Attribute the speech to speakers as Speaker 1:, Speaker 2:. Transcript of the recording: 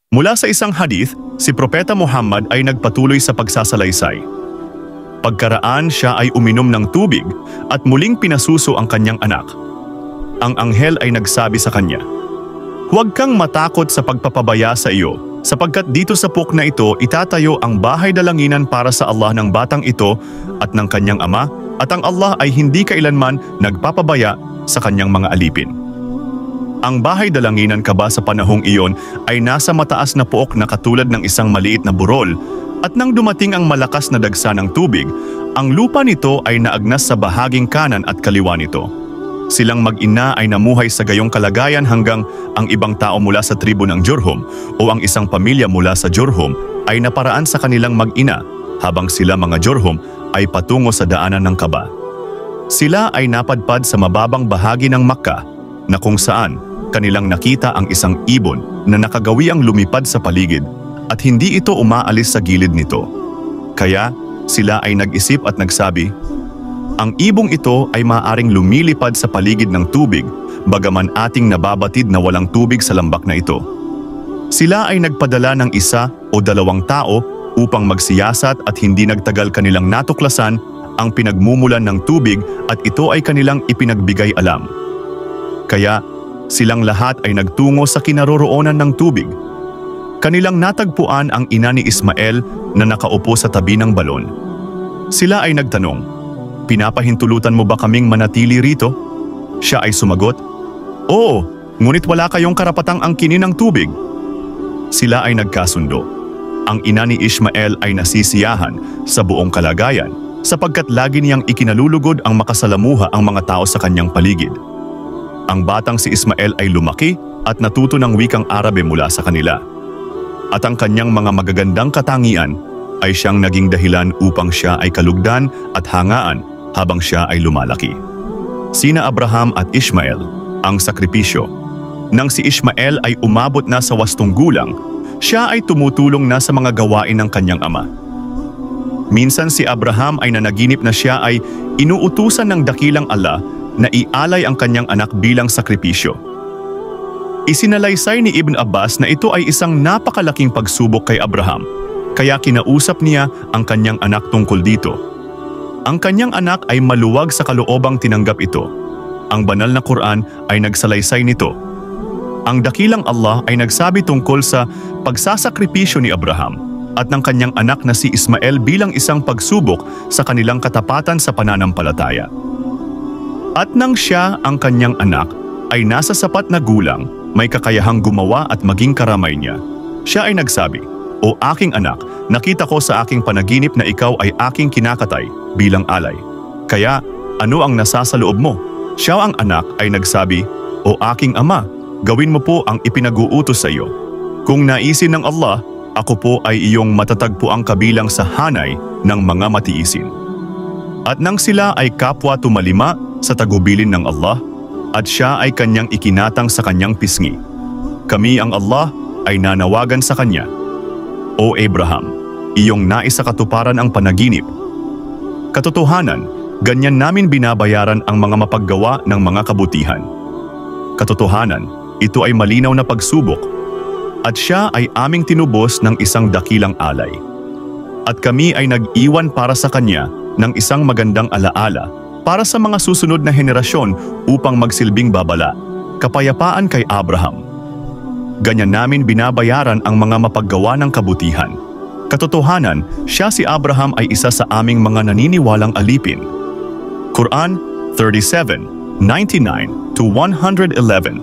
Speaker 1: Mula sa isang hadith, si Propeta Muhammad ay nagpatuloy sa pagsasalaysay. Pagkaraan siya ay uminom ng tubig at muling pinasuso ang kanyang anak. Ang anghel ay nagsabi sa kanya, "Huwag kang matakot sa pagpapabaya sa iyo, sapagkat dito sa pok na ito itatayo ang bahay dalanginan para sa Allah ng batang ito at ng kanyang ama, at ang Allah ay hindi kailanman nagpapabaya sa kanyang mga alipin." Ang bahay dalanginan ka ba sa panahong iyon ay nasa mataas na pook na katulad ng isang maliit na burol, at nang dumating ang malakas na dagsa ng tubig, ang lupa nito ay naagnas sa bahaging kanan at kaliwa nito. Silang mag-ina ay namuhay sa gayong kalagayan hanggang ang ibang tao mula sa tribo ng Jurhum o ang isang pamilya mula sa Jurhum ay naparaan sa kanilang mag-ina, habang sila mga Jurhum ay patungo sa daanan ng Kaba. Sila ay napadpad sa mababang bahagi ng Makkah, na kung saan kanilang nakita ang isang ibon na nakagawiang lumipad sa paligid at hindi ito umaalis sa gilid nito. Kaya sila ay nag-isip at nagsabi, "Ang ibong ito ay maaaring lumilipad sa paligid ng tubig, bagaman ating nababatid na walang tubig sa lambak na ito." Sila ay nagpadala ng 1 o 2 tao upang magsiyasat at hindi nagtagal kanilang natuklasan ang pinagmumulan ng tubig at ito ay kanilang ipinagbigay alam. Kaya silang lahat ay nagtungo sa kinaroroonan ng tubig. Kanilang natagpuan ang ina ni Ismael na nakaupo sa tabi ng balon. Sila ay nagtanong, "Pinapahintulutan mo ba kaming manatili rito?" Siya ay sumagot, "Oo, ngunit wala kayong karapatang angkinin ng tubig." Sila ay nagkasundo. Ang ina ni Ismael ay nasisiyahan sa buong kalagayan sapagkat lagi niyang ikinalulugod ang makasalamuha ang mga tao sa kanyang paligid. Ang batang si Ismael ay lumaki at natuto ng wikang Arabe mula sa kanila. At ang kanyang mga magagandang katangian ay siyang naging dahilan upang siya ay kalugdan at hangaan habang siya ay lumalaki. Sina Abraham at Ishmael, ang sakripisyo. Nang si Ishmael ay umabot na sa 80 gulang, siya ay tumutulong na sa mga gawain ng kanyang ama. Minsan si Abraham ay nanaginip na siya ay inuutusan ng dakilang Allah na ialay ang kanyang anak bilang sakripisyo. Isinalaysay ni Ibn Abbas na ito ay isang napakalaking pagsubok kay Abraham, kaya kinausap niya ang kanyang anak tungkol dito. Ang kanyang anak ay maluwag sa kaloobang tinanggap ito. Ang banal na Quran ay nagsalaysay nito. Ang dakilang Allah ay nagsabi tungkol sa pagsasakripisyo ni Abraham at ng kanyang anak na si Ismael bilang isang pagsubok sa kanilang katapatan sa pananampalataya. At nang siya, ang kanyang anak, ay nasa sapat na gulang, may kakayahang gumawa at maging karamay niya, siya ay nagsabi, "O aking anak, nakita ko sa aking panaginip na ikaw ay aking kinakatay bilang alay. Kaya, ano ang nasa sa loob mo?" Siya ang anak ay nagsabi, "O aking ama, gawin mo po ang ipinag-uutos sa iyo. Kung naisin ng Allah, ako po ay iyong matatagpuang kabilang sa hanay ng mga matiisin." At nang sila ay kapwa tumalima sa tagubilin ng Allah, at siya ay kanyang ikinatang sa kanyang pisngi, kami ang Allah ay nanawagan sa kanya, "O Abraham, iyong nais sa katuparan ang panaginip. Katotohanan, ganyan namin binabayaran ang mga mapaggawa ng mga kabutihan. Katotohanan, ito ay malinaw na pagsubok, at siya ay aming tinubos ng isang dakilang alay. At kami ay nag-iwan para sa kanya ng isang magandang alaala para sa mga susunod na henerasyon upang magsilbing babala, kapayapaan kay Abraham. Ganyan namin binabayaran ang mga mapaggawa ng kabutihan. Katotohanan, siya si Abraham ay isa sa aming mga naniniwalang alipin." Quran 37:99-111.